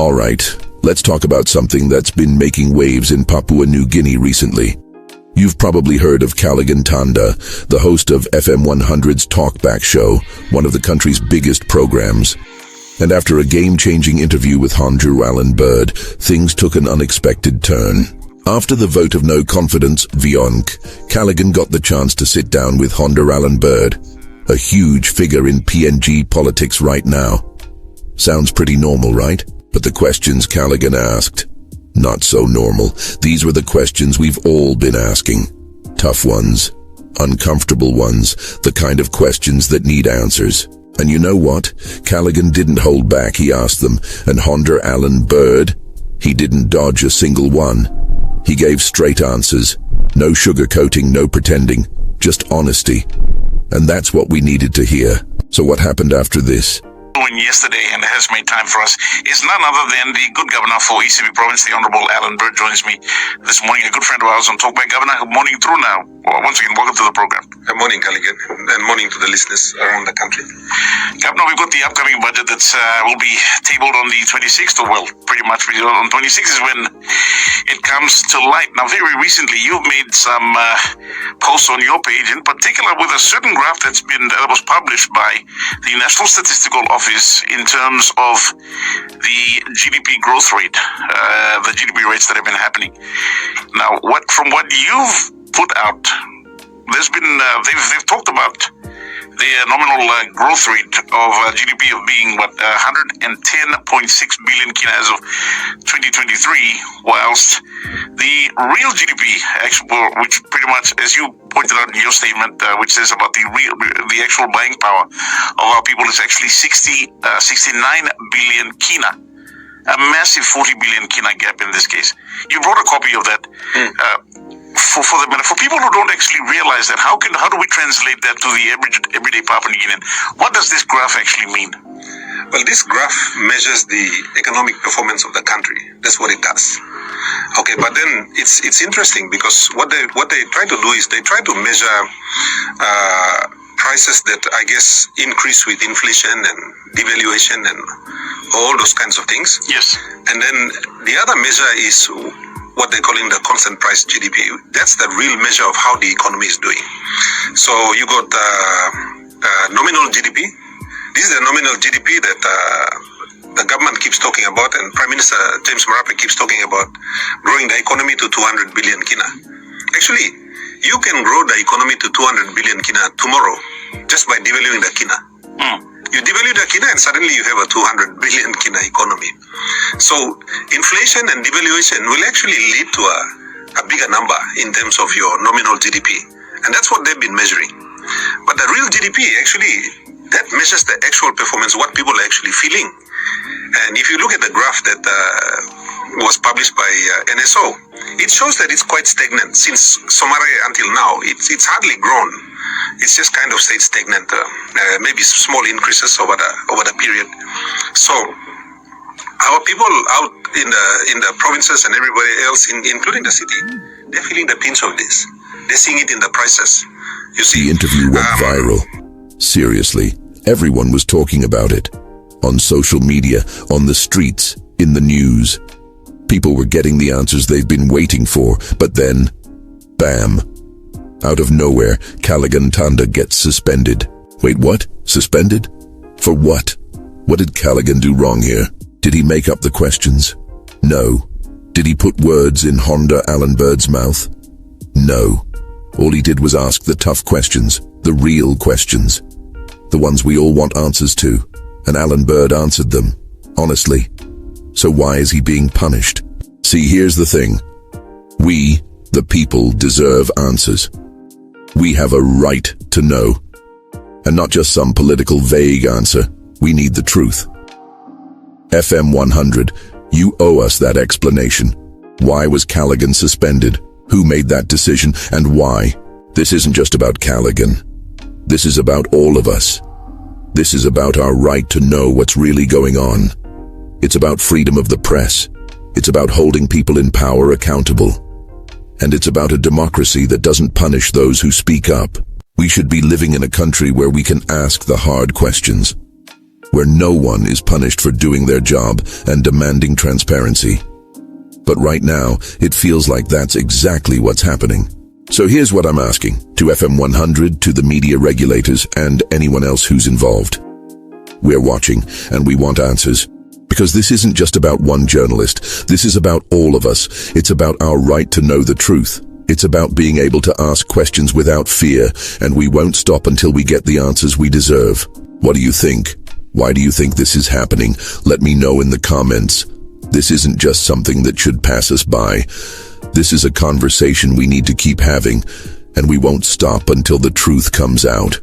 Alright, let's talk about something that's been making waves in Papua New Guinea recently. You've probably heard of Callighan Tanda, the host of FM100's Talkback show, one of the country's biggest programs. And after a game-changing interview with Allan Bird, things took an unexpected turn. After the vote of no confidence, Callighan got the chance to sit down with Allan Bird, a huge figure in PNG politics right now. Sounds pretty normal, right? But the questions Callighan asked, not so normal. These were the questions we've all been asking. Tough ones, uncomfortable ones, the kind of questions that need answers. And you know what? Callighan didn't hold back, he asked them. And Allan Bird, he didn't dodge a single one. He gave straight answers. No sugarcoating, no pretending, just honesty. And that's what we needed to hear. So what happened after this? Yesterday, and has made time for us, is none other than the good governor for ECB province, the Honourable Allan Bird, joins me this morning, a good friend of ours on Talkback. Governor, good morning through now. Well, once again, welcome to the program. Good morning, Callighan, and morning to the listeners around the country. Governor, we've got the upcoming budget that will be tabled on the 26th, or well, pretty much on 26th is when it comes to light. Now, very recently, you've made some posts on your page, in particular with a certain graph that was published by the National Statistical Office in terms of the GDP growth rate, the GDP rates that have been happening. Now, from what you've put out, there's been they've talked about the nominal growth rate of GDP of being 110.6 billion kina as of 2023, whilst the real GDP, which pretty much, as you pointed out in your statement, which says about the actual buying power of our people, is actually 69 billion kina. A massive 40 billion kina gap in this case. You brought a copy of that. For people who don't actually realize that, how do we translate that to the everyday Papua New Guinean? What does this graph actually mean? Well, this graph measures the economic performance of the country. That's what it does. Okay, but then it's interesting because what they try to do is they try to measure prices that, I guess, increase with inflation and devaluation and all those kinds of things. Yes. And then the other measure is what they're calling the constant price GDP. That's the real measure of how the economy is doing. So you got nominal GDP. This is the nominal GDP that the government keeps talking about, and Prime Minister James Marape keeps talking about growing the economy to 200 billion kina. Actually, you can grow the economy to 200 billion kina tomorrow just by devaluing the kina. You devalue the kina and suddenly you have a 200 billion kina economy. So inflation and devaluation will actually lead to a bigger number in terms of your nominal GDP. And that's what they've been measuring. But the real GDP, actually, that measures the actual performance, what people are actually feeling. And if you look at the graph that was published by NSO, it shows that it's quite stagnant. Since Somare until now, it's hardly grown. It's just kind of stayed stagnant, maybe small increases over the period. So our people out in the provinces and everybody else, including the city, they're feeling the pinch of this. They're seeing it in the prices. You see, the interview went viral. Seriously, everyone was talking about it. On social media, on the streets, in the news. People were getting the answers they've been waiting for, but then, bam. Out of nowhere, Callighan Tanda gets suspended. Wait, what? Suspended? For what? What did Callighan do wrong here? Did he make up the questions? No. Did he put words in Allan Bird's mouth? No. All he did was ask the tough questions, the real questions. The ones we all want answers to. And Allan Bird answered them, honestly. So why is he being punished? See, here's the thing. We, the people, deserve answers. We have a right to know. And not just some political vague answer. We need the truth. FM100, you owe us that explanation. Why was Callighan suspended? Who made that decision, and why? This isn't just about Callighan. This is about all of us. This is about our right to know what's really going on. It's about freedom of the press. It's about holding people in power accountable. And it's about a democracy that doesn't punish those who speak up. We should be living in a country where we can ask the hard questions. where no one is punished for doing their job and demanding transparency. But right now, it feels like that's exactly what's happening. So here's what I'm asking, to FM100, to the media regulators, and anyone else who's involved. We're watching, and we want answers. Because this isn't just about one journalist. This is about all of us. It's about our right to know the truth. It's about being able to ask questions without fear, and we won't stop until we get the answers we deserve. What do you think? Why do you think this is happening? Let me know in the comments. This isn't just something that should pass us by. This is a conversation we need to keep having, and we won't stop until the truth comes out.